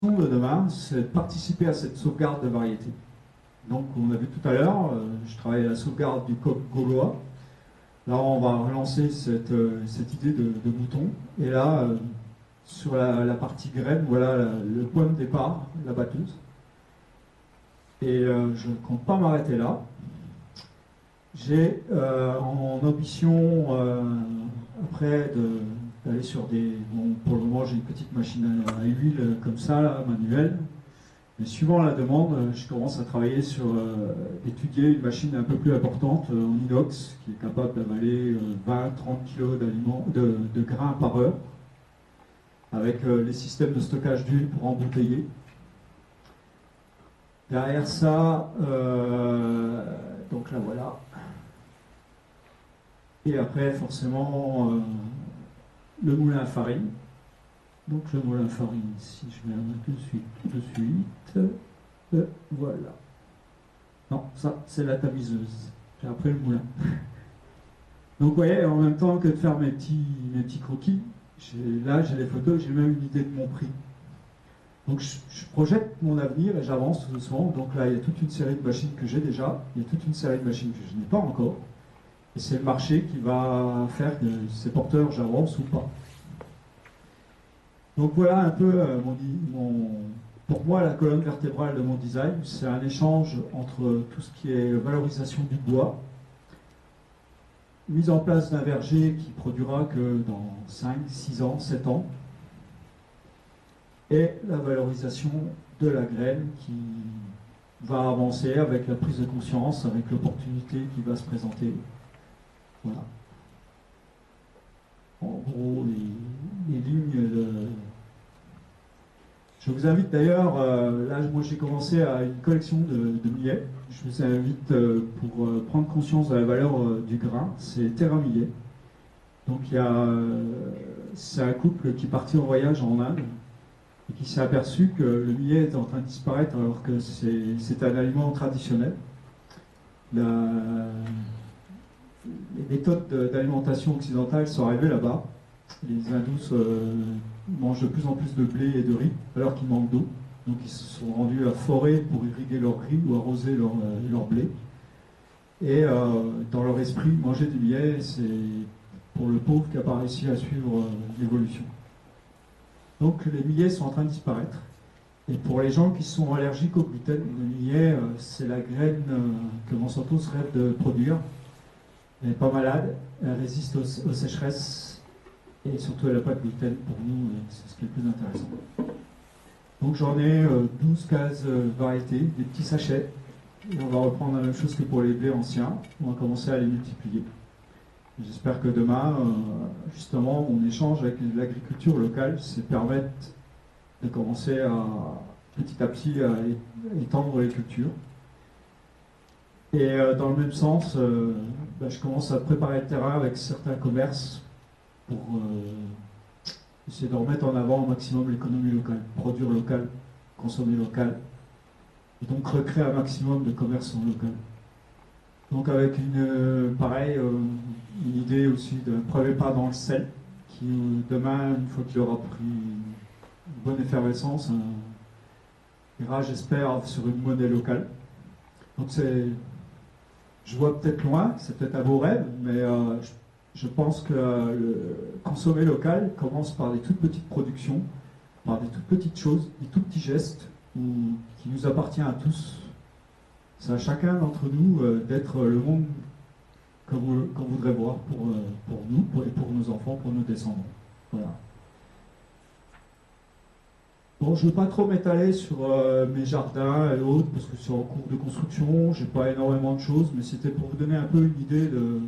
de demain, c'est de participer à cette sauvegarde de variété. Donc, on a vu tout à l'heure, je travaille à la sauvegarde du coq gaulois. Là, on va relancer cette idée de bouton. Et là, sur la partie graine, voilà le point de départ, la batteuse. Et je ne compte pas m'arrêter là. J'ai en ambition, après, d'aller sur des... Bon, pour le moment, j'ai une petite machine à huile comme ça, là, manuelle. Mais suivant la demande, je commence à travailler sur étudier une machine un peu plus importante en inox qui est capable d'avaler 20-30 kg de grains par heure avec les systèmes de stockage d'huile pour embouteiller. Derrière ça, donc là voilà. Et après, forcément, le moulin à farine. Donc le moulin à farine, si je mets tout de suite, voilà. Non, ça, c'est la tamiseuse. J'ai après le moulin. Donc, vous voyez, en même temps que de faire mes petits croquis, là, j'ai les photos, j'ai même une idée de mon prix. Donc, je projette mon avenir et j'avance tout doucement. Donc là, il y a toute une série de machines que j'ai déjà, il y a toute une série de machines que je n'ai pas encore. Et c'est le marché qui va faire que ces porteurs, j'avance ou pas. Donc, voilà un peu pour moi, la colonne vertébrale de mon design. C'est un échange entre tout ce qui est valorisation du bois, mise en place d'un verger qui produira que dans 5, 6 ans, 7 ans, et la valorisation de la graine qui va avancer avec la prise de conscience, avec l'opportunité qui va se présenter. Voilà. En gros, les lignes de... Je vous invite d'ailleurs, là moi j'ai commencé à une collection de millets. Je vous invite pour prendre conscience de la valeur du grain, c'est Terra Millet. Donc c'est un couple qui est parti en voyage en Inde et qui s'est aperçu que le millet est en train de disparaître alors que c'est un aliment traditionnel. Les méthodes d'alimentation occidentale sont arrivées là-bas. Les hindous mangent de plus en plus de blé et de riz alors qu'ils manquent d'eau. Donc ils se sont rendus à forer pour irriguer leur riz ou arroser leur blé. Et dans leur esprit, manger du millet, c'est pour le pauvre qui n'a pas réussi à suivre l'évolution. Donc les millets sont en train de disparaître. Et pour les gens qui sont allergiques au gluten, le millet, c'est la graine que Monsanto se rêve de produire. Elle n'est pas malade, elle résiste aux sécheresses et surtout elle n'a pas de gluten. Pour nous, c'est ce qui est le plus intéressant. Donc j'en ai 12-15 variétés, des petits sachets. Et on va reprendre la même chose que pour les blés anciens. On va commencer à les multiplier. J'espère que demain, justement, mon échange avec l'agriculture locale, c'est permettre de commencer petit à petit à étendre les cultures. Et dans le même sens, je commence à préparer le terrain avec certains commerces pour essayer de remettre en avant au maximum l'économie locale, produire local, consommer local, et donc recréer un maximum de commerces en local. Donc avec une idée aussi d'un premier pas dans le sel, qui demain, une fois qu'il aura pris une bonne effervescence, ira, j'espère, sur une monnaie locale. Donc je vois peut-être loin, c'est peut-être un beau rêve, mais je pense que consommer local commence par des toutes petites productions, par des toutes petites choses, des tout petits gestes qui nous appartiennent à tous. C'est à chacun d'entre nous d'être le monde qu'on voudrait voir pour nous et pour nos enfants, pour nos descendants. Voilà. Bon, je ne veux pas trop m'étaler sur mes jardins et autres, parce que c'est en cours de construction, j'ai pas énormément de choses, mais c'était pour vous donner un peu une idée de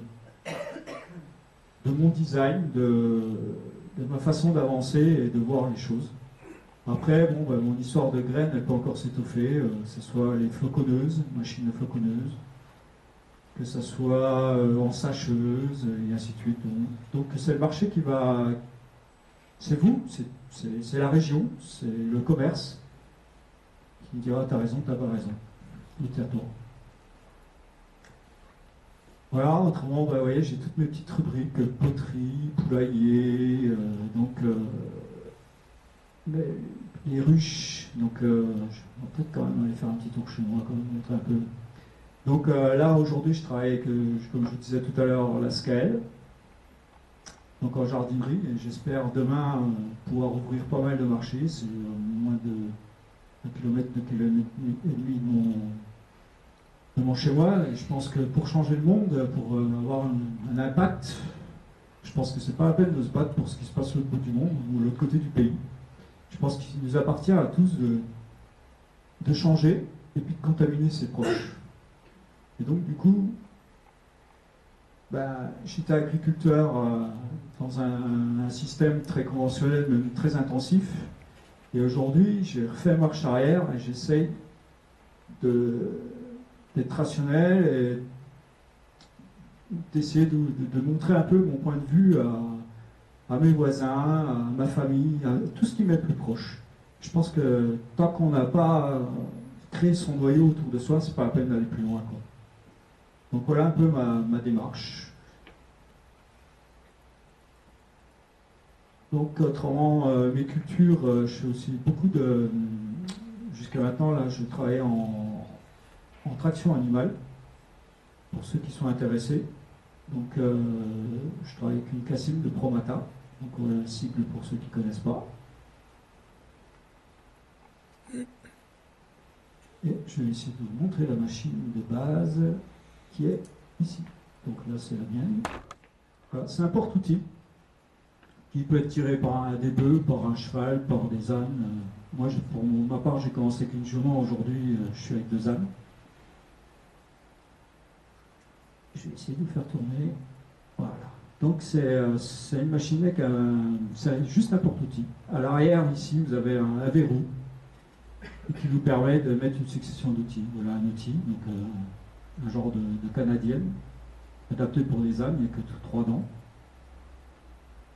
mon design, de ma façon d'avancer et de voir les choses. Après, mon histoire de graines, elle peut encore s'étoffer, que ce soit les floconneuses, machines de floconneuses, que ce soit en sacheuse, et ainsi de suite. Donc c'est le marché qui va... C'est vous, c'est la région, c'est le commerce qui dira t'as raison, t'as pas raison. Et tiens-toi. Voilà, autrement, vous voyez, j'ai toutes mes petites rubriques, poterie, poulailler, mais les ruches. Donc je vais peut-être quand même aller faire un petit tour chez moi, quand même, montrer un peu. Donc là, aujourd'hui, je travaille avec, comme je vous disais tout à l'heure, la SCAEL, donc en jardinerie, et j'espère demain pouvoir ouvrir pas mal de marchés. C'est moins de 1 kilomètre, 2 kilomètres et demi de mon chez moi. Et je pense que pour changer le monde, pour avoir un impact, je pense que c'est pas la peine de se battre pour ce qui se passe de l'autre bout du monde ou de l'autre côté du pays. Je pense qu'il nous appartient à tous de changer et puis de contaminer ses proches. Et donc, du coup, j'étais agriculteur dans un système très conventionnel, même très intensif. Et aujourd'hui, j'ai refait marche arrière et j'essaye d'être rationnel et d'essayer de montrer un peu mon point de vue à mes voisins, à ma famille, à tout ce qui m'est plus proche. Je pense que tant qu'on n'a pas créé son noyau autour de soi, c'est pas la peine d'aller plus loin, quoi. Donc voilà un peu ma démarche. Donc autrement, mes cultures, je fais aussi beaucoup de... Jusqu'à maintenant, là, je travaille en traction animale, pour ceux qui sont intéressés. Donc je travaille avec une cassine de Promata, donc voilà le cycle pour ceux qui ne connaissent pas. Et je vais essayer de vous montrer la machine de base qui est ici. Donc là, c'est la mienne. Voilà, c'est un porte-outil qui peut être tiré par des bœufs, par un cheval, par des ânes. Moi, pour ma part, j'ai commencé avec une jument. Aujourd'hui, je suis avec 2 ânes. Je vais essayer de vous faire tourner. Voilà. Donc, c'est une machine avec c'est juste un porte-outil. À l'arrière, ici, vous avez un verrou qui vous permet de mettre une succession d'outils. Voilà un outil, donc un genre de canadienne, adapté pour les ânes, il n'y a que 3 dents.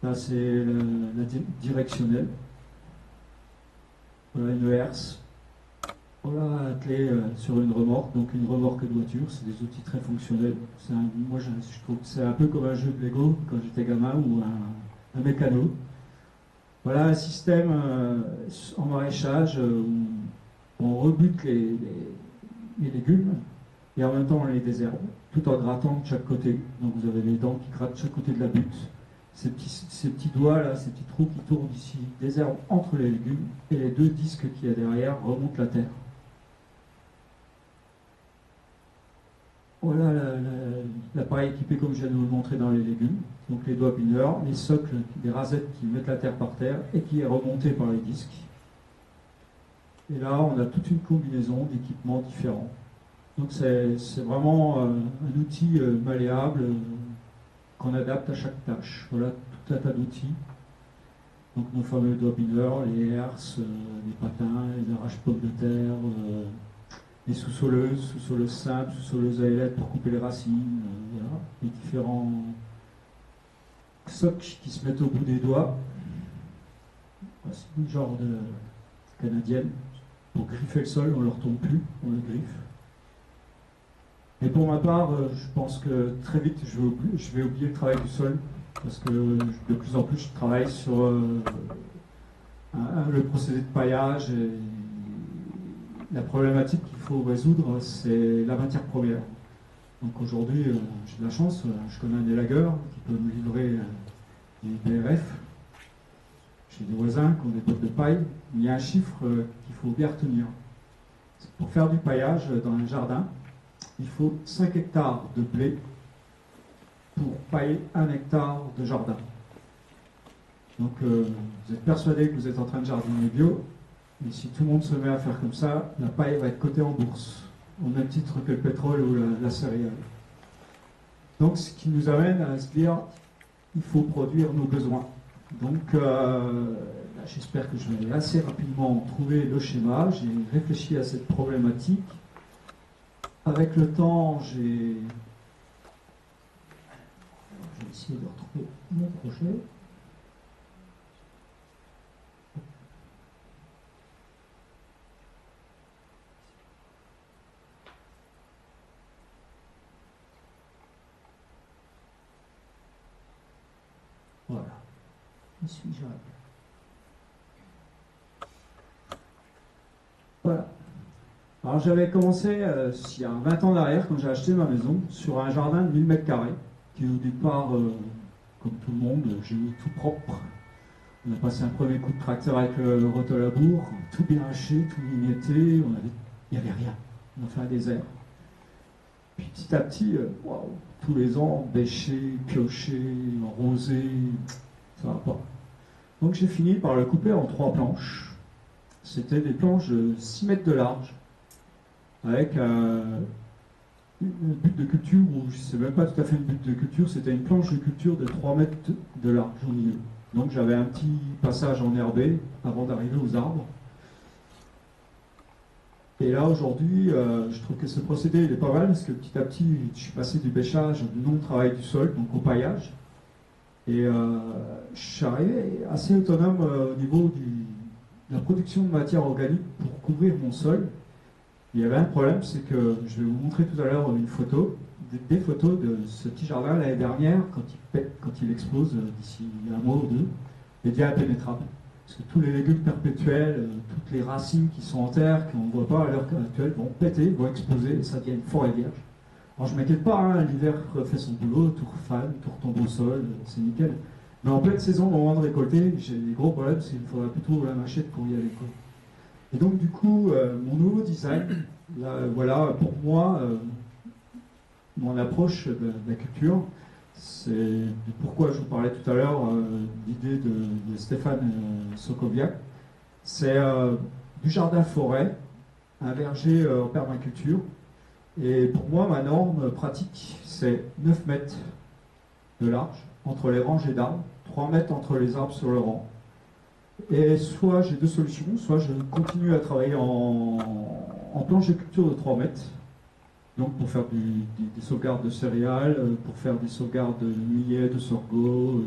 Là, c'est la directionnelle. Voilà une herse. Voilà attelé sur une remorque, donc une remorque de voiture. C'est des outils très fonctionnels. Moi, je trouve que c'est un peu comme un jeu de Lego quand j'étais gamin ou un mécano. Voilà un système en maraîchage où on rebute les légumes et en même temps on les désherbe, tout en grattant de chaque côté. Donc vous avez les dents qui grattent de chaque côté de la butte. Ces petits doigts là, ces petits trous qui tournent ici, désherbent entre les légumes et les 2 disques qu'il y a derrière remontent la terre. Voilà l'appareil équipé comme je viens de vous le montrer dans les légumes. Donc les doigts bineurs, les socles, les rasettes qui mettent la terre par terre et qui est remontée par les disques. Et là, on a toute une combinaison d'équipements différents. Donc c'est vraiment un outil malléable qu'on adapte à chaque tâche. Voilà tout un tas d'outils. Donc nos fameux doigts bineurs, les herses, les patins, les arrache-pommes de terre, les sous-soleuses simples, sous-soleuses à ailettes pour couper les racines, voilà. Les différents socs qui se mettent au bout des doigts. C'est un genre de canadienne. Pour griffer le sol, on ne le retourne plus, on le griffe. Et pour ma part, je pense que très vite, je vais oublier le travail du sol, parce que de plus en plus, je travaille sur le procédé de paillage. Et la problématique qu'il faut résoudre, c'est la matière première. Donc aujourd'hui, j'ai de la chance, je connais un élagueur qui peut me livrer des BRF. J'ai des voisins qui ont des potes de paille. Il y a un chiffre qu'il faut bien retenir. Pour faire du paillage dans un jardin, il faut 5 hectares de blé pour pailler 1 hectare de jardin. Donc vous êtes persuadé que vous êtes en train de jardiner bio, et si tout le monde se met à faire comme ça, la paille va être cotée en bourse, au même titre que le pétrole ou la céréale. Donc ce qui nous amène à se dire, il faut produire nos besoins. Donc j'espère que je vais assez rapidement trouver le schéma. J'ai réfléchi à cette problématique. Avec le temps, je vais essayer de retrouver mon projet. Voilà. Où suis-je? Voilà. Alors j'avais commencé il y a 20 ans derrière, quand j'ai acheté ma maison, sur un jardin de 1000 mètres carrés, qui au départ, comme tout le monde, j'ai mis tout propre. On a passé un premier coup de tracteur avec le rotolabour, tout bien haché, tout mignété, il n'y avait rien. On a fait un désert. Puis petit à petit, waouh, tous les ans, bêcher, piocher, arroser, ça va pas. Donc j'ai fini par le couper en 3 planches. C'était des planches de 6 mètres de large, avec une butte de culture, ou je ne sais même pas tout à fait une butte de culture, c'était une planche de culture de 3 mètres de large au milieu. Donc j'avais un petit passage en herbé avant d'arriver aux arbres. Et là aujourd'hui, je trouve que ce procédé il est pas mal parce que petit à petit, je suis passé du bêchage au non-travail du sol, donc au paillage. Et je suis arrivé assez autonome au niveau de la production de matière organique pour couvrir mon sol. Il y avait un problème, c'est que je vais vous montrer tout à l'heure une photo, des photos de ce petit jardin l'année dernière, quand il pète, quand il explose d'ici un mois ou deux, est déjà impénétrable. Parce que tous les légumes perpétuels, toutes les racines qui sont en terre, qu'on ne voit pas à l'heure actuelle, vont péter, vont exploser, et ça devient une forêt vierge. Alors je ne m'inquiète pas, hein, l'hiver fait son boulot, tout refane, tout retombe au sol, c'est nickel. Mais en pleine saison, au moment de récolter, j'ai des gros problèmes, parce qu'il me faudra plutôt la machette pour y aller, quoi. Et donc du coup, mon nouveau design, là, voilà, pour moi, mon approche de la culture, c'est pourquoi je vous parlais tout à l'heure l'idée de Stéphane Sokoviak, c'est du jardin-forêt, un verger en permaculture. Et pour moi, ma norme pratique, c'est 9 mètres de large entre les rangées d'arbres, 3 mètres entre les arbres sur le rang. Et soit j'ai deux solutions, soit je continue à travailler en planche de culture de 3 mètres, donc pour faire des sauvegardes de céréales, pour faire des sauvegardes de millet, de sorgho,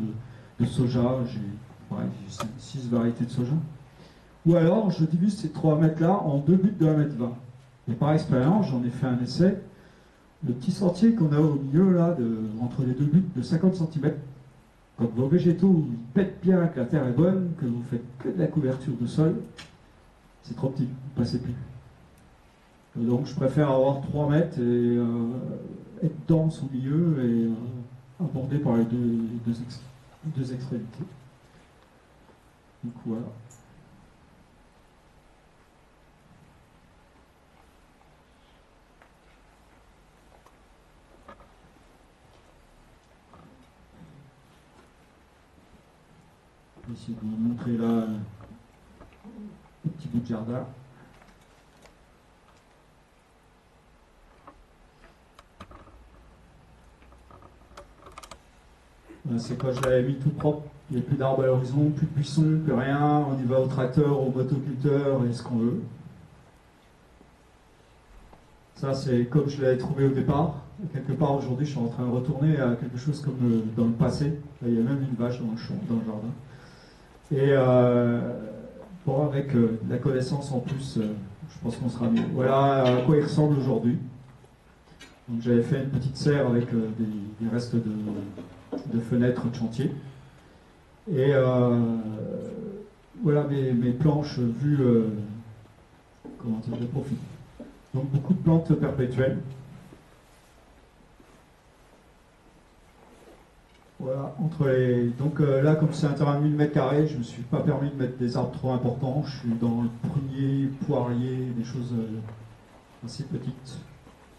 de soja, j'ai 6 variétés de soja. Ou alors je divise ces 3 mètres-là en deux buts de 1,20 m. Et par expérience, j'en ai fait un essai. Le petit sentier qu'on a au milieu, là, entre les deux buts de 50 cm, quand vos végétaux ils pètent bien, que la terre est bonne, que vous faites que de la couverture de sol, c'est trop petit, vous ne passez plus. Et donc je préfère avoir 3 mètres et être dense au milieu et abordé par les deux extrémités. Donc voilà. Je vais essayer de vous montrer là un petit bout de jardin. C'est quand je l'avais mis tout propre. Il n'y a plus d'arbres à l'horizon, plus de buissons, plus rien. On y va au tracteur, au motoculteur et ce qu'on veut. Ça, c'est comme je l'avais trouvé au départ. Quelque part, aujourd'hui, je suis en train de retourner à quelque chose comme dans le passé. Là, il y a même une vache dans le champ, dans le jardin. Et bon, avec de la connaissance en plus, je pense qu'on sera mieux. Voilà à quoi il ressemble aujourd'hui. Donc, j'avais fait une petite serre avec des restes de fenêtres de chantier. Et voilà mes planches vues comment dire, de profil. Donc beaucoup de plantes perpétuelles. Voilà, donc là, comme c'est un terrain de 1000 m², je ne me suis pas permis de mettre des arbres trop importants. Je suis dans le prunier, poirier, des choses assez petites.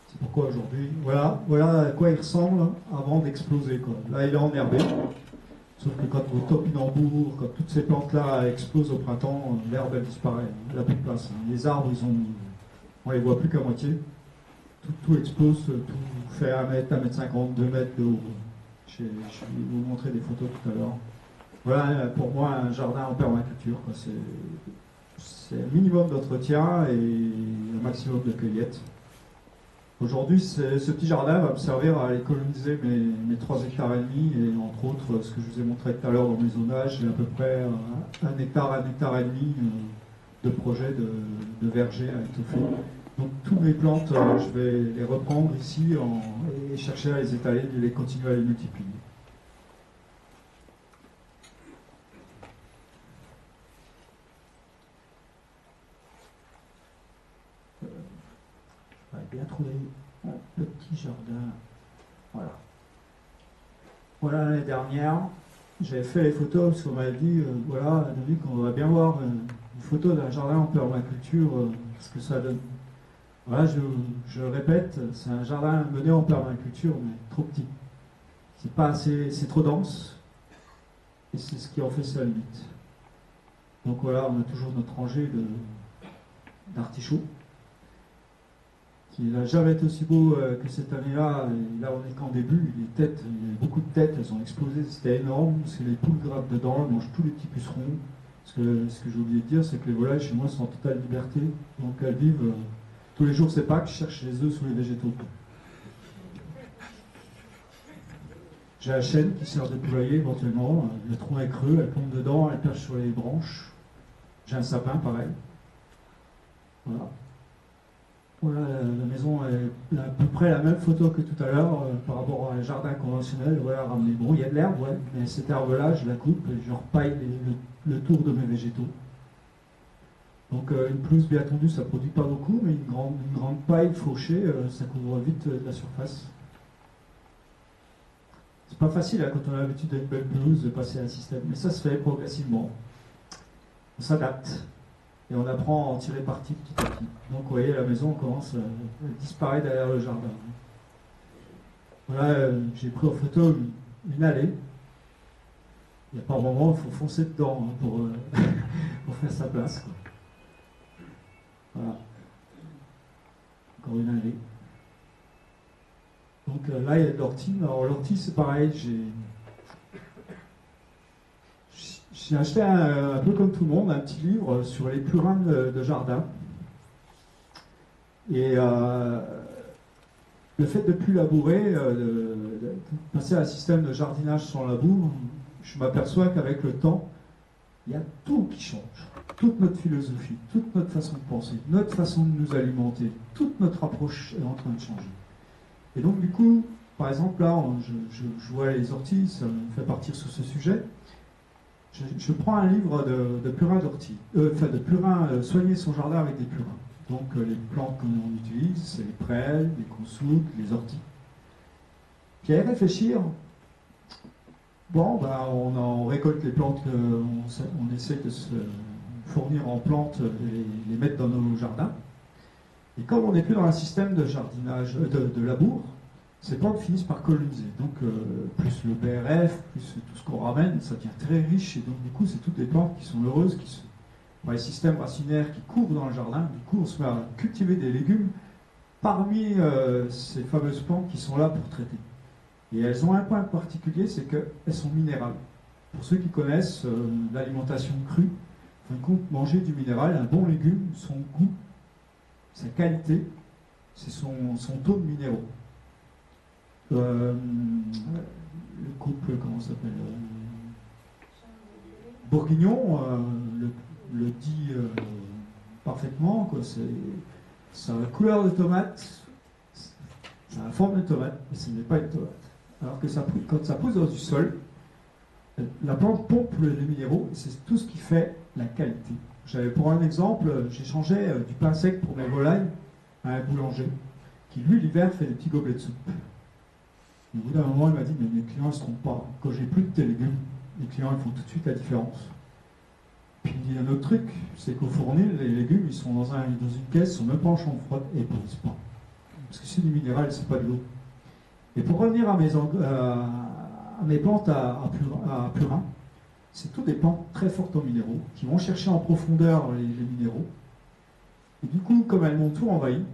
C'est pourquoi aujourd'hui, voilà à quoi il ressemble avant d'exploser, quoi. Là, il est enherbé. Sauf que quand vous topinambours, quand toutes ces plantes-là explosent au printemps, l'herbe elle disparaît, elle n'a plus de place. Les arbres, on les voit plus qu'à moitié. Tout explose, tout fait 1 mètre, 1,50 m, 2 mètres de haut. Je vais vous montrer des photos tout à l'heure. Voilà pour moi un jardin en permaculture. C'est un minimum d'entretien et un maximum de cueillette. Aujourd'hui, ce petit jardin va me servir à aller coloniser mes 3,5 hectares et entre autres, ce que je vous ai montré tout à l'heure dans mes zonages, j'ai à peu près 1 hectare, 1,5 hectare de projets de verger à étoffer. Donc toutes mes plantes, je vais les reprendre ici et chercher à les étaler et les continuer à les multiplier. bien trouvé le petit jardin. Voilà. Voilà l'année dernière. J'avais fait les photos parce qu'on m'avait dit, voilà, David, on va bien voir une photo d'un jardin en permaculture, ce que ça donne. Voilà, je le répète, c'est un jardin mené en permaculture, mais trop petit. C'est pas assez, c'est trop dense, et c'est ce qui en fait sa limite. Donc voilà, on a toujours notre rangée d'artichauts, qui n'a jamais été aussi beau que cette année-là. Et là, on est qu'en début. Les têtes, il y a beaucoup de têtes, elles ont explosé, c'était énorme, parce que les poules grimpent dedans, elles mangent tous les petits pucerons. Ce que j'ai oublié de dire, c'est que les volailles chez moi sont en totale liberté, donc elles vivent tous les jours, c'est Pâques, je cherche les œufs sous les végétaux. J'ai la chêne qui sert de poulailler éventuellement, le tronc est creux, elle plombe dedans, elle perche sur les branches. J'ai un sapin pareil. Voilà. Voilà, la maison est à peu près la même photo que tout à l'heure par rapport à un jardin conventionnel. Voilà, ramener. Bon, il y a de l'herbe, ouais, mais cette herbe-là, je la coupe et je repaille le tour de mes végétaux. Donc une pelouse bien tondue, ça ne produit pas beaucoup, mais une grande paille fauchée, ça couvre vite la surface. C'est pas facile hein, quand on a l'habitude d'être belle pelouse de passer à un système, mais ça se fait progressivement. On s'adapte et on apprend à en tirer parti petit à petit. Donc vous voyez, la maison commence à disparaître derrière le jardin. Voilà, j'ai pris en photo une allée. Il n'y a pas un moment où il faut foncer dedans hein, pour faire sa place. Quoi. Voilà. Encore une allée. Donc là, il y a de l'ortie. Alors l'ortie, c'est pareil. J'ai acheté un peu comme tout le monde un petit livre sur les plurins de jardin. Et le fait de ne plus labourer, de passer à un système de jardinage sans labour, je m'aperçois qu'avec le temps, il y a tout qui change. Toute notre philosophie, toute notre façon de penser, notre façon de nous alimenter, toute notre approche est en train de changer. Et donc du coup, par exemple là, je vois les orties, ça me fait partir sur ce sujet. Je prends un livre de purin d'ortie, de purin, soigner son jardin avec des purins. Donc les plantes qu'on utilise, c'est les prêles, les consoudes, les orties. Puis à y réfléchir, bon, ben, on récolte les plantes, on essaie de se fournir en plantes et les mettre dans nos jardins. Et comme on n'est plus dans un système de jardinage, de labour, ces plantes finissent par coloniser. Donc plus le BRF, plus tout ce qu'on ramène, ça devient très riche. Et donc du coup, c'est toutes des plantes qui sont heureuses, qui sont par les systèmes racinaires qui courent dans le jardin. Du coup, on se met à cultiver des légumes parmi ces fameuses plantes qui sont là pour traiter. Et elles ont un point particulier, c'est qu'elles sont minérales. Pour ceux qui connaissent l'alimentation crue, en fin de compte, manger du minéral, un bon légume, son goût, sa qualité, c'est son taux de minéraux. Le couple, comment ça s'appelle Bourguignon le dit parfaitement. Quoi. Ça a la couleur de tomate, ça a la forme de tomate, mais ce n'est pas une tomate. Alors que quand ça pousse dans du sol, la plante pompe les minéraux, et c'est tout ce qui fait la qualité. Pour un exemple, j'échangeais du pain sec pour mes volailles à un boulanger, qui lui, l'hiver, fait des petits gobelets de soupe. Et au bout d'un moment, il m'a dit, mais mes clients ne se trompent pas. Quand j'ai plus de tes légumes, les clients ils font tout de suite la différence. Puis il dit un autre truc, c'est qu'au fournil, les légumes, ils sont dans une caisse, ils sont même pas en chambre froide, et ils ne pourrissent pas. Parce que c'est du minéral, c'est pas de l'eau. Et pour revenir à mes plantes à purin, c'est toutes des plantes très fortes en minéraux, qui vont chercher en profondeur les minéraux. Et du coup, comme elles m'ont tout envahi,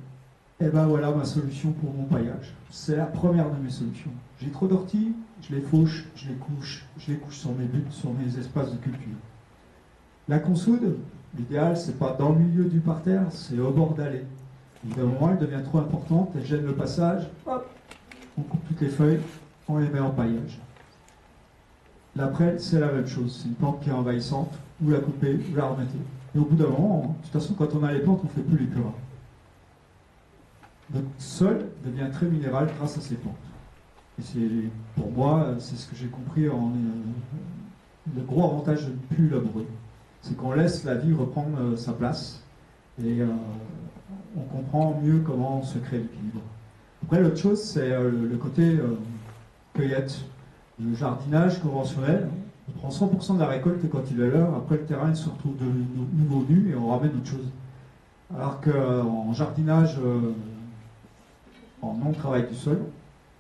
et ben voilà ma solution pour mon paillage. C'est la première de mes solutions. J'ai trop d'orties, je les fauche, je les couche sur mes buttes, sur mes espaces de culture. La consoude, l'idéal, c'est pas dans le milieu du parterre, c'est au bord d'allée. D'un moment, elle devient trop importante, elle gêne le passage, hop, on coupe toutes les feuilles, on les met en paillage. La prêle, c'est la même chose, c'est une plante qui est envahissante, vous la coupez, vous la remettez. Et au bout d'un moment, de toute façon, quand on a les plantes, on ne fait plus les purins. Notre sol devient très minéral grâce à ces plantes. Et pour moi, c'est ce que j'ai compris le gros avantage de ne plus labourer. C'est qu'on laisse la vie reprendre sa place. Et on comprend mieux comment se crée l'équilibre. Après, l'autre chose, c'est le côté cueillette. Le jardinage conventionnel, on prend 100% de la récolte quand il est l'heure, après le terrain il se retrouve de nouveau nu et on ramène autre chose. Alors qu'en jardinage, en non-travail du sol,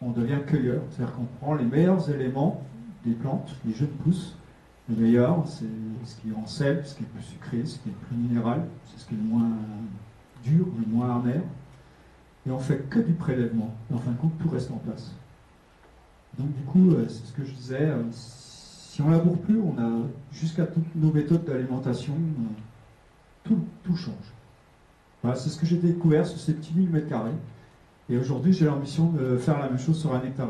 on devient cueilleur. C'est-à-dire qu'on prend les meilleurs éléments des plantes, les jeunes pousses. Le meilleur, c'est ce qui est en sel, ce qui est plus sucré, ce qui est plus minéral, c'est ce qui est le moins dur, le moins amer. Et on fait que du prélèvement. Et en fin de compte, tout reste en place. Donc du coup, c'est ce que je disais, si on ne laboure plus, on a jusqu'à toutes nos méthodes d'alimentation, tout change. Voilà, c'est ce que j'ai découvert sur ces petits 1000 mètres carrés. Et aujourd'hui, j'ai l'ambition de faire la même chose sur 1,5 hectare.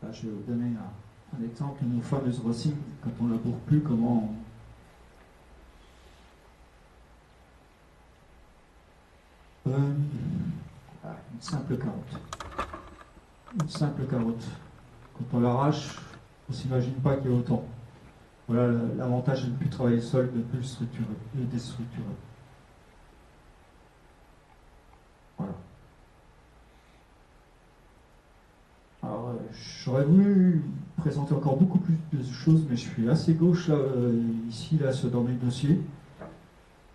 Là, je vais vous donner un exemple de nos fameuses racines, quand on ne laboure plus, comment une simple carotte. Une simple carotte. Quand on l'arrache, on ne s'imagine pas qu'il y a autant. Voilà l'avantage de ne plus travailler seul, de ne plus le structurer, de le déstructurer. Voilà. Alors, j'aurais voulu présenter encore beaucoup plus de choses, mais je suis assez gauche là, ici, là, dans mes dossiers.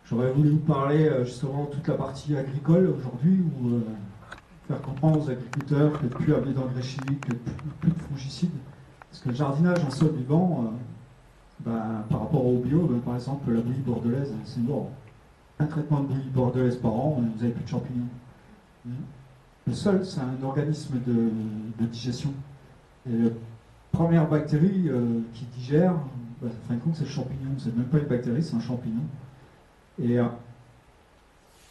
J'aurais voulu vous parler justement de toute la partie agricole aujourd'hui, où faire comprendre aux agriculteurs que plus amener d'engrais chimiques, que plus de fongicides. Parce que le jardinage en sol vivant, par rapport au bio, par exemple, la bouillie bordelaise, c'est mort. Un traitement de bouillie bordelaise par an, vous n'avez plus de champignons. Le sol, c'est un organisme de digestion. Et la première bactérie qui digère, en fin de compte, c'est le champignon. C'est même pas une bactérie, c'est un champignon. Et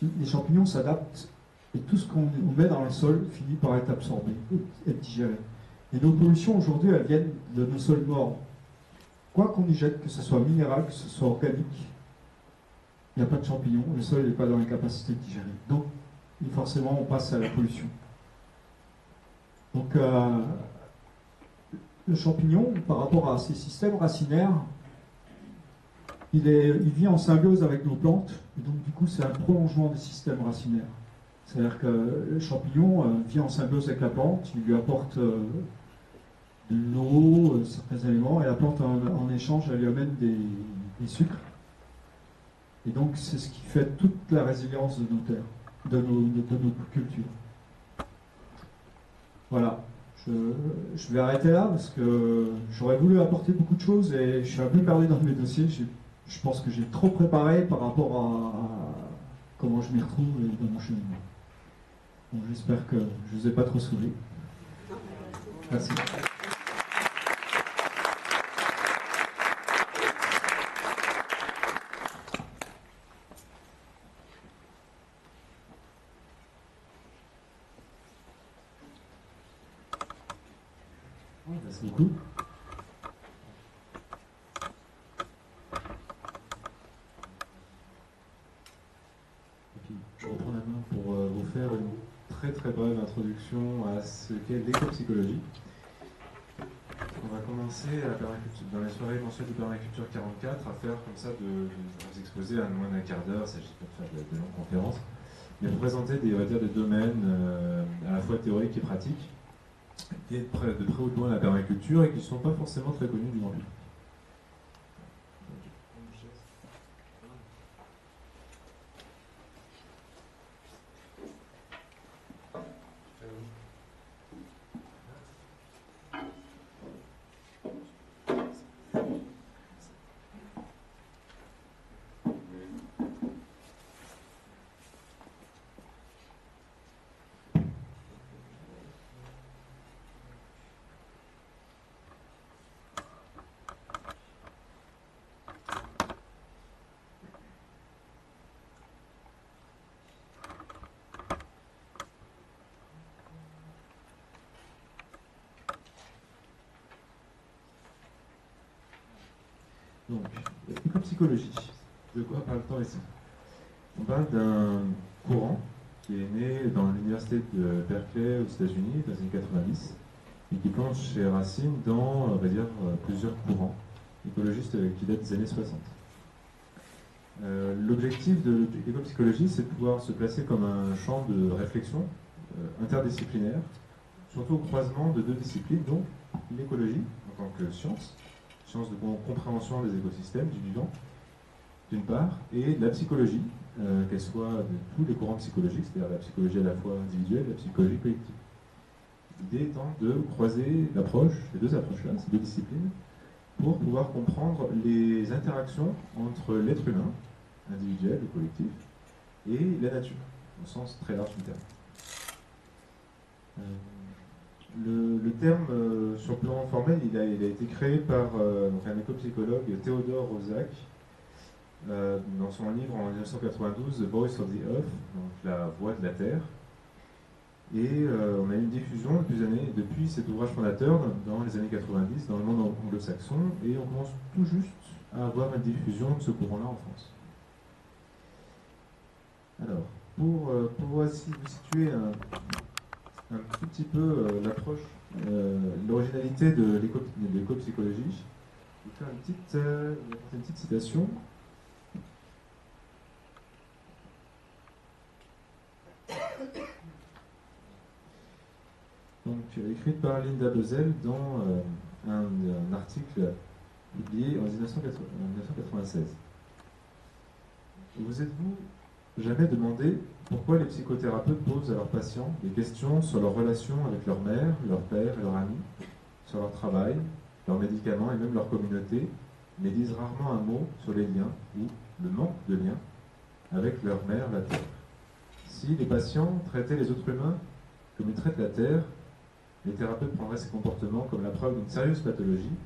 les champignons s'adaptent et tout ce qu'on met dans le sol finit par être absorbé, être digéré. Et nos pollutions aujourd'hui, elles viennent de nos sols morts. Quoi qu'on y jette, que ce soit minéral, que ce soit organique, il n'y a pas de champignons, le sol n'est pas dans la capacité de digérer. Donc, forcément, on passe à la pollution. Donc, le champignon, par rapport à ces systèmes racinaires, il vit en symbiose avec nos plantes, et donc du coup, c'est un prolongement des systèmes racinaires. C'est-à-dire que le champignon vit en symbiose avec la plante, il lui apporte de l'eau, certains éléments, et la plante en échange, elle lui amène des sucres. Et donc c'est ce qui fait toute la résilience de nos terres, de nos cultures. Voilà. Je vais arrêter là parce que j'aurais voulu apporter beaucoup de choses et je suis un peu perdu dans mes dossiers. Je pense que j'ai trop préparé par rapport à comment je m'y retrouve dans mon cheminement. Donc j'espère que je ne vous ai pas trop saoulé. Merci. Merci beaucoup. Je reprends la main pour vous faire une très très brève introduction à ce qu'est l'éco-psychologie. On va commencer dans les soirées mensuelles de permaculture 44 à faire comme ça, de vous exposer à moins d'un quart d'heure, il ne s'agit pas de faire de longues conférences, mais de présenter des domaines à la fois théoriques et pratiques, et de près ou de loin la permaculture, et qui ne sont pas forcément très connus du grand public. Donc, l'éco-psychologie. De quoi parle-t-on ici? On parle courant qui est né dans l'université de Berkeley aux États-Unis dans les années 90 et qui plonge chez Racine dans, on va dire, plusieurs courants écologistes qui datent des années 60. L'objectif de l'éco-psychologie, c'est de pouvoir se placer comme un champ de réflexion interdisciplinaire, surtout au croisement de deux disciplines, donc l'écologie en tant que science, science de compréhension des écosystèmes, du vivant, d'une part, et la psychologie, qu'elle soit de tous les courants psychologiques, c'est-à-dire la psychologie à la fois individuelle et la psychologie collective. L'idée étant de croiser l'approche, ces deux approches-là, ces deux disciplines, pour pouvoir comprendre les interactions entre l'être humain, individuel ou collectif, et la nature, au sens très large du terme. Le terme, sur le plan formel, il a été créé par un éco-psychologue, Théodore Roszak, dans son livre en 1992, The Voice of the Earth, donc la voix de la Terre. Et on a eu une diffusion depuis cet ouvrage fondateur dans les années 90 dans le monde anglo-saxon, et on commence tout juste à avoir une diffusion de ce courant-là en France. Alors, pour aussi vous situer un tout petit peu l'approche, l'originalité de l'éco-psychologie, je vais faire une petite citation. Donc, écrite par Linda Bezel dans un article publié en 1996. Vous êtes-vous jamais demandé pourquoi les psychothérapeutes posent à leurs patients des questions sur leur relation avec leur mère, leur père et leurs amis, sur leur travail, leurs médicaments et même leur communauté, mais disent rarement un mot sur les liens ou le manque de liens avec leur mère, la Terre? Si les patients traitaient les autres humains comme ils traitent la Terre, les thérapeutes prendraient ces comportements comme la preuve d'une sérieuse pathologie.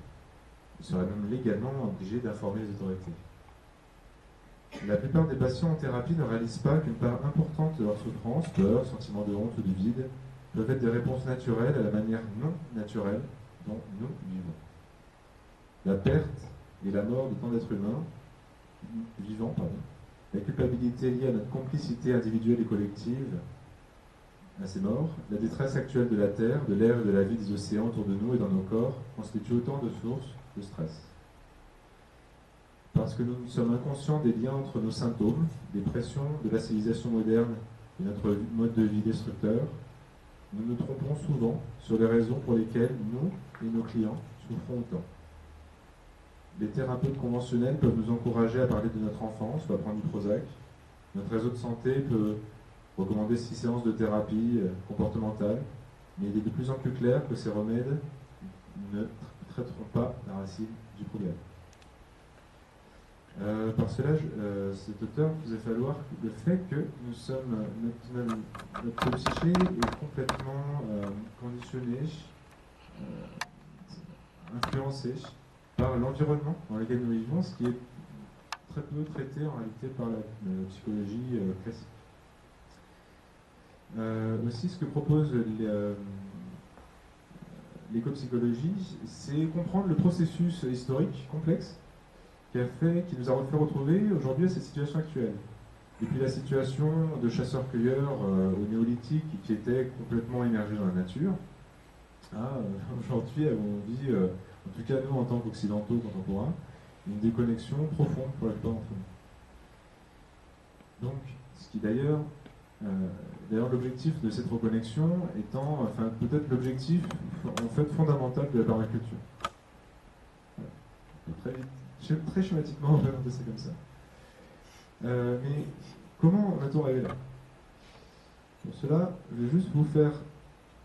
Ils seraient même légalement obligés d'informer les autorités. La plupart des patients en thérapie ne réalisent pas qu'une part importante de leur souffrance, peur, sentiment de honte ou de vide, peuvent être des réponses naturelles à la manière non naturelle dont nous vivons. La perte et la mort de tant d'êtres humains, vivants, la culpabilité liée à notre complicité individuelle et collective à ces morts, la détresse actuelle de la Terre, de l'air et de la vie des océans autour de nous et dans nos corps constituent autant de sources de stress. Parce que nous sommes inconscients des liens entre nos symptômes, des pressions de la civilisation moderne et notre mode de vie destructeur, nous nous trompons souvent sur les raisons pour lesquelles nous et nos clients souffrons autant. Les thérapeutes conventionnels peuvent nous encourager à parler de notre enfance ou à prendre du Prozac. Notre réseau de santé peut recommander 6 séances de thérapie comportementale, mais il est de plus en plus clair que ces remèdes ne traiteront pas la racine du problème. Par cela, cet auteur faisait falloir le fait que nous sommes, notre psyché est complètement conditionné, influencé par l'environnement dans lequel nous vivons, ce qui est très peu traité en réalité par la psychologie classique. Aussi, ce que propose l'éco-psychologie, c'est comprendre le processus historique complexe qui nous a fait retrouver aujourd'hui à cette situation actuelle. Depuis la situation de chasseurs-cueilleurs au néolithique qui était complètement immergé dans la nature, aujourd'hui on vit, en tout cas nous en tant qu'occidentaux contemporains, une déconnexion profonde pour la plupart d'entre nous. Donc, ce qui d'ailleurs l'objectif de cette reconnexion étant, enfin peut-être l'objectif en fait fondamental de la permaculture. Voilà. Très schématiquement, on va présenter ça comme ça. Mais comment en est-on arrivé là? Pour cela, je vais juste vous faire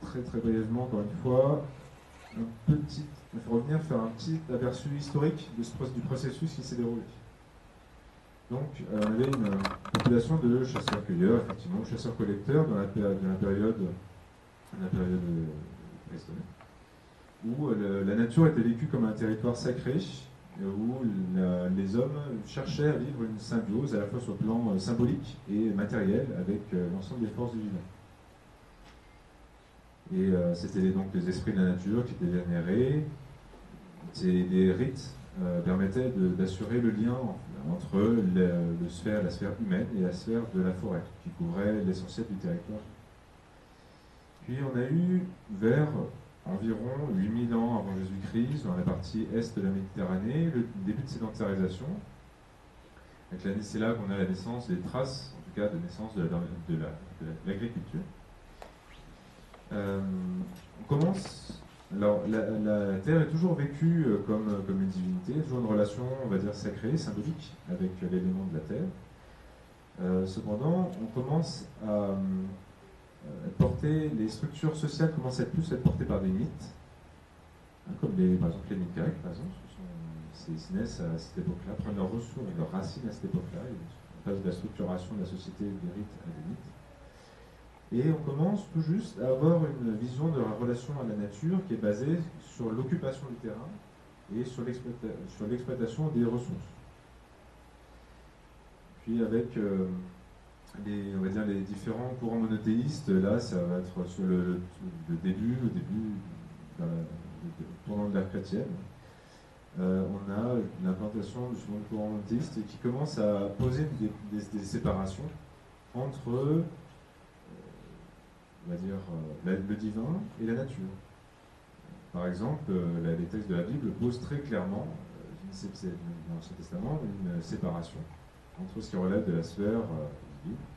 très très brièvement, encore une fois, faire un petit aperçu historique du processus qui s'est déroulé. Donc, on avait une population de chasseurs-cueilleurs, effectivement, chasseurs-collecteurs dans la période préhistorique, où la nature était vécue comme un territoire sacré, où les hommes cherchaient à vivre une symbiose à la fois sur le plan symbolique et matériel avec l'ensemble des forces du vivant. Et c'était donc les esprits de la nature qui étaient vénérés, c'est des rites permettait d'assurer le lien entre la sphère humaine et la sphère de la forêt, qui couvrait l'essentiel du territoire. Puis on a eu vers environ 8000 ans avant Jésus-Christ, dans la partie est de la Méditerranée, le début de sédentarisation. C'est là qu'on a la naissance, des traces, en tout cas, de naissance de l'agriculture. On commence. Alors, la Terre est toujours vécue comme une divinité, toujours une relation, on va dire, sacrée, symbolique, avec l'élément de la Terre. Cependant, on commence à les structures sociales commencent à être plus portées par des mythes, hein, comme par exemple les mythes grecs, par exemple, ils naissent à cette époque-là, prennent leurs ressources et leurs racines à cette époque-là, ils passent de la structuration de la société des rites à des mythes. Et on commence tout juste à avoir une vision de la relation à la nature qui est basée sur l'occupation du terrain et sur l'exploitation des ressources. Puis avec on va dire les différents courants monothéistes, là ça va être sur le début pendant de l'ère chrétienne. On a l'implantation du courant monothéiste qui commence à poser des séparations entre on va dire le divin et la nature. Par exemple, les textes de la Bible posent très clairement, dans l'Ancien Testament, une séparation entre ce qui relève de la sphère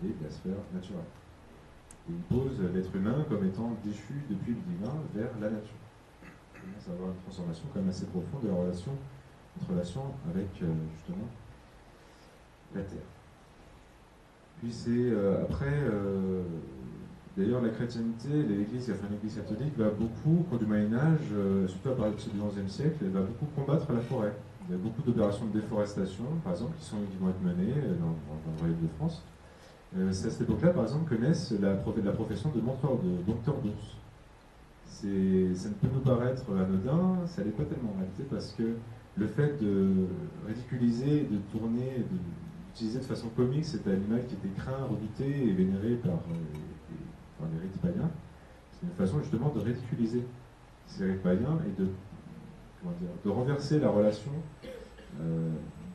et de la sphère naturelle. Et il pose l'être humain comme étant déchu depuis le divin vers la nature. Il commence à avoir une transformation quand même assez profonde de la relation, notre relation avec justement la Terre. Puis c'est après, d'ailleurs la chrétienté, l'Église catholique va beaucoup, au cours du Moyen-Âge, surtout à partir du XIe siècle, elle va beaucoup combattre la forêt. Il y a beaucoup d'opérations de déforestation, par exemple, qui vont être menées dans le royaume de France. C'est à cette époque-là, par exemple, que naissent la profession de dompteur d'ours. Ça ne peut nous paraître anodin, ça n'est pas tellement en réalité, parce que le fait de ridiculiser, d'utiliser de façon comique cet animal qui était craint, redouté et vénéré par les rites païens, c'est une façon justement de ridiculiser ces rites païens et de renverser la relation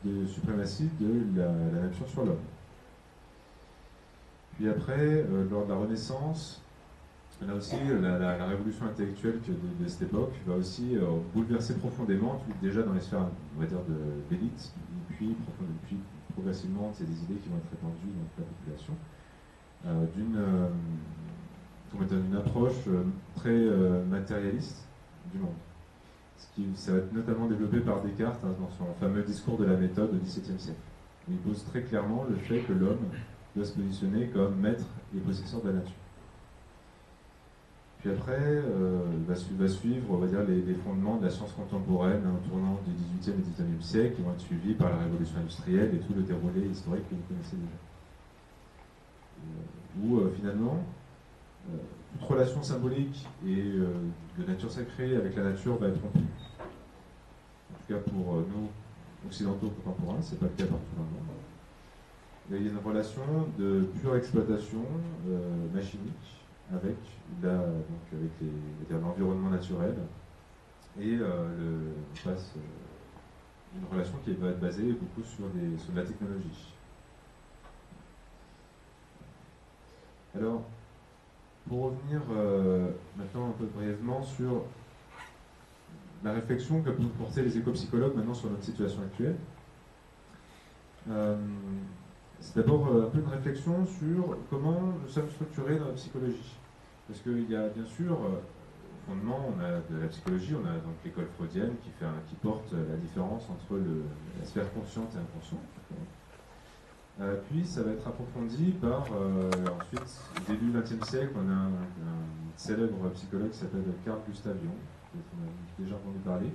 de suprématie de la nature sur l'homme. Puis après, lors de la Renaissance, là aussi, la révolution intellectuelle de cette époque va aussi bouleverser profondément, déjà dans les sphères, on va dire, d'élite, et puis progressivement, c'est des idées qui vont être répandues dans la population, d'une approche très matérialiste du monde. Ça va être notamment développé par Descartes dans son fameux discours de la méthode au XVIIe siècle. Il pose très clairement le fait que l'homme doit se positionner comme maître et possesseur de la nature. Puis après, va suivre, on va dire, les fondements de la science contemporaine au tournant du XVIIIe et XIXe siècle, qui vont être suivis par la révolution industrielle et tout le déroulé historique que vous connaissez déjà. Où finalement, toute relation symbolique et de nature sacrée avec la nature va être rompue. En tout cas pour nous, occidentaux contemporains, c'est pas le cas partout dans le monde. Il y a une relation de pure exploitation machinique avec l'environnement naturel et on passe une relation qui va être basée beaucoup sur de la technologie. Alors, pour revenir maintenant un peu brièvement sur la réflexion que peuvent porter les éco-psychologues maintenant sur notre situation actuelle, c'est d'abord un peu une réflexion sur comment nous sommes structurés dans la psychologie. Parce qu'il y a bien sûr, au fondement, on a de la psychologie, on a donc l'école freudienne qui porte la différence entre la sphère consciente et inconsciente. Puis ça va être approfondi par, ensuite, au début du XXe siècle, on a un célèbre psychologue qui s'appelle Carl Gustav Jung, dont on a déjà entendu parler,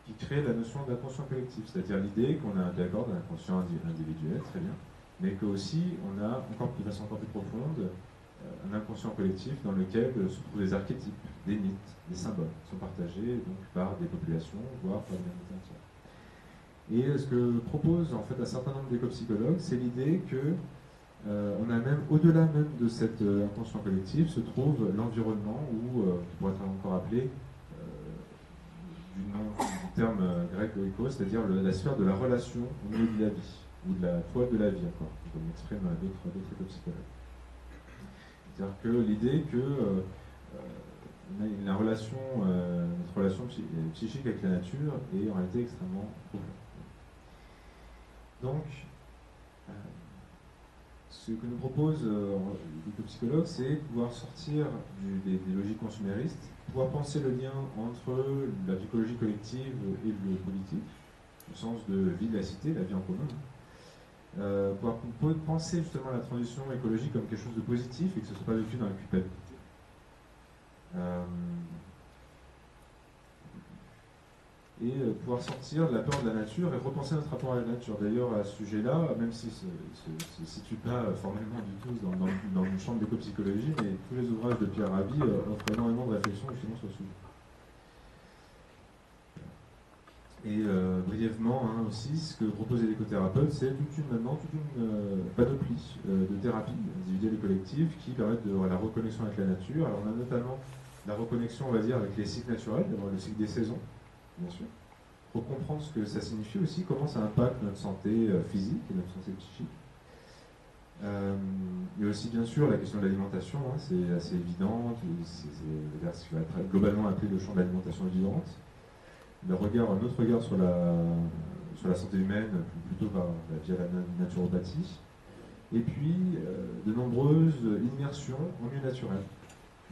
qui crée la notion d'inconscient collectif, c'est-à-dire l'idée qu'on a d'accord d'un inconscient individuel, très bien, mais qu'aussi on a, de façon encore plus profonde, un inconscient collectif dans lequel se trouvent des archétypes, des mythes, des symboles, qui sont partagés donc, par des populations, voire par l'humanité entière. Et ce que propose en fait un certain nombre d'éco-psychologues, c'est l'idée que on a même, au-delà même de cet inconscient collectif, se trouve l'environnement, ou qui pourrait être encore appelé du terme grec oikos, c'est-à-dire la sphère de la relation au milieu de la vie, ou de la toile de la vie, encore, comme expriment d'autres écopsychologues. C'est-à-dire que l'idée que notre relation psychique avec la nature est en réalité extrêmement profonde. Donc, ce que nous propose l'écopsychologue, c'est pouvoir sortir des logiques consuméristes, pouvoir penser le lien entre la psychologie collective et le politique, au sens de vie de la cité, la vie en commun. Pouvoir penser justement la transition écologique comme quelque chose de positif et que ce ne soit pas vécu dans la culpabilité. Pouvoir sortir de la peur de la nature et repenser notre rapport à la nature. D'ailleurs, à ce sujet-là, même s'il ne se situe pas formellement du tout dans une chambre d'éco-psychologie, mais tous les ouvrages de Pierre Rabhi offrent énormément de réflexions justement sur ce sujet. Et brièvement aussi, ce que propose l'écothérapeute, c'est toute une panoplie de thérapies individuelles et collectives qui permettent de la reconnexion avec la nature. Alors on a notamment la reconnexion, on va dire, avec les cycles naturels, le cycle des saisons, bien sûr, pour comprendre ce que ça signifie aussi, comment ça impacte notre santé physique et notre santé psychique. Il y a aussi bien sûr la question de l'alimentation, c'est assez évident, c'est ce qui va être globalement appelé le champ de l'alimentation vivante. Notre regard sur la santé humaine, plutôt via la naturopathie. Et puis, de nombreuses immersions en milieu naturel.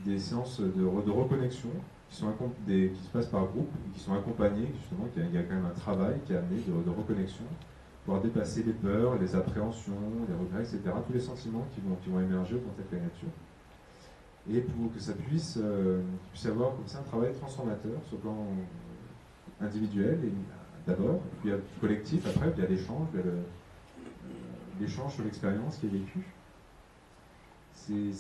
Des séances de reconnexion qui se passent par groupe et qui sont accompagnées, justement, il y a quand même un travail qui est amené de reconnexion, pour pouvoir dépasser les peurs, les appréhensions, les regrets, etc., tous les sentiments qui vont émerger au contact avec la nature. Et pour que ça puisse y avoir comme ça un travail transformateur sur le plan individuel d'abord, puis collectif après, puis il y a l'échange sur l'expérience qui est vécue. C'est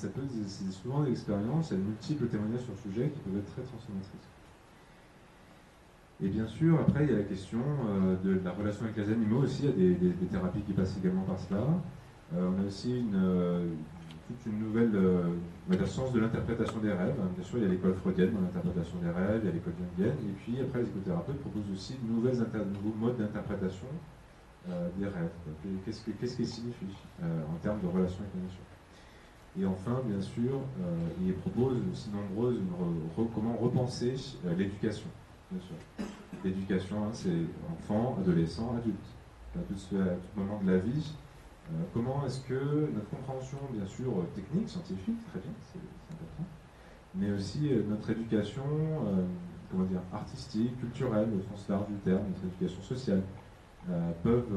souvent des expériences, il y a de multiples témoignages sur le sujet qui peuvent être très transformatrices. Et bien sûr, après, il y a la question de la relation avec les animaux aussi, il y a des thérapies qui passent également par cela. On a aussi toute une nouvelle science de l'interprétation des rêves. Bien sûr, il y a l'école freudienne dans l'interprétation des rêves, il y a l'école jungienne, et puis après, les psychothérapeutes proposent aussi de nouveaux modes d'interprétation des rêves. Qu'est-ce qu'ils signifient en termes de relation avec la nature. Et enfin, bien sûr, il propose aussi comment repenser l'éducation. Bien sûr. L'éducation, c'est enfant, adolescent, adulte. À tout moment de la vie. Comment est-ce que notre compréhension, bien sûr, technique, scientifique, très bien, c'est important, mais aussi notre éducation, artistique, culturelle, au sens large du terme, notre éducation sociale, peuvent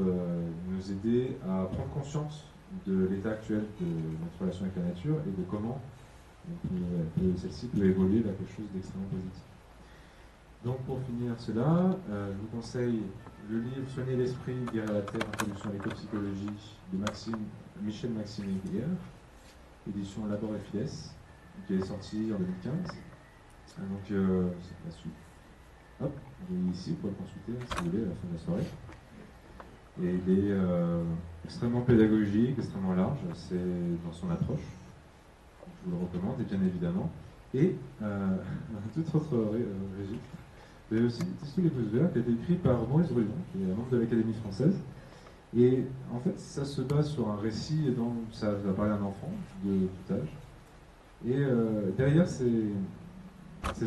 nous aider à prendre conscience de l'état actuel de notre relation avec la nature et de comment celle-ci peut évoluer vers quelque chose d'extrêmement positif. Donc pour finir cela, je vous conseille le livre Soigner l'esprit, guérir la terre, introduction à l'écopsychologie de Michel-Maxime Aiguillère, édition Labor et Fies, qui est sorti en 2015. Donc c'est la suite. Hop, il est ici, vous pouvez le consulter si vous voulez à la fin de la soirée. Et il est extrêmement pédagogique, extrêmement large, c'est dans son approche. Je vous le recommande, et bien évidemment. Et tout autre registre. Vous avez aussi Tissu les pouces verts, qui a été écrit par Maurice Druon, qui est membre de l'Académie française. Et en fait, ça se base sur un récit dont ça va parler d'un enfant de tout âge. Et derrière ces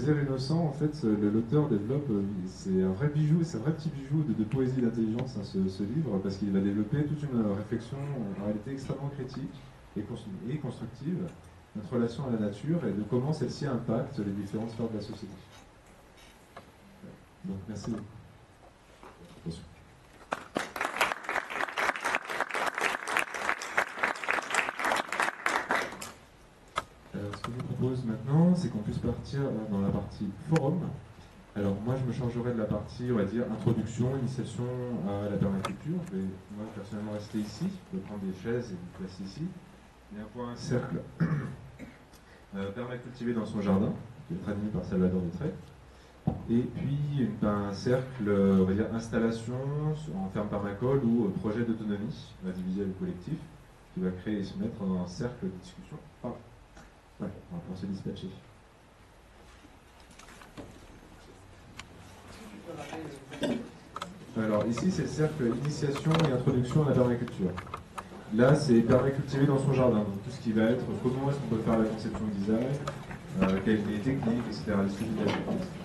airs innocents, en fait, l'auteur développe, c'est un vrai bijou, c'est un vrai petit bijou de poésie et d'intelligence, ce livre, parce qu'il va développer toute une réflexion en réalité extrêmement critique et constructive, notre relation à la nature et de comment celle-ci impacte les différentes sphères de la société. Donc, merci beaucoup. Ce que je vous propose maintenant, c'est qu'on puisse partir dans la partie forum. Alors, moi, je me chargerai de la partie, on va dire, introduction, initiation à la permaculture. Je vais, moi, personnellement, rester ici. Je vais prendre des chaises et vous placer ici. Il y a un cercle permacultivé dans son jardin, qui est animé par Salvador Détré. Et puis un cercle, on va dire, installation en ferme permacole ou projet d'autonomie individuelle ou collectif, qui va créer et se mettre dans un cercle de discussion. Ouais, on va pouvoir se dispatcher. Tu peux rappeler Alors ici, c'est le cercle initiation et introduction à la permaculture. Là, c'est permacultiver dans son jardin, donc tout ce qui va être comment est-ce qu'on peut faire la conception design, quelles sont les techniques, etc. les sujets de la technique.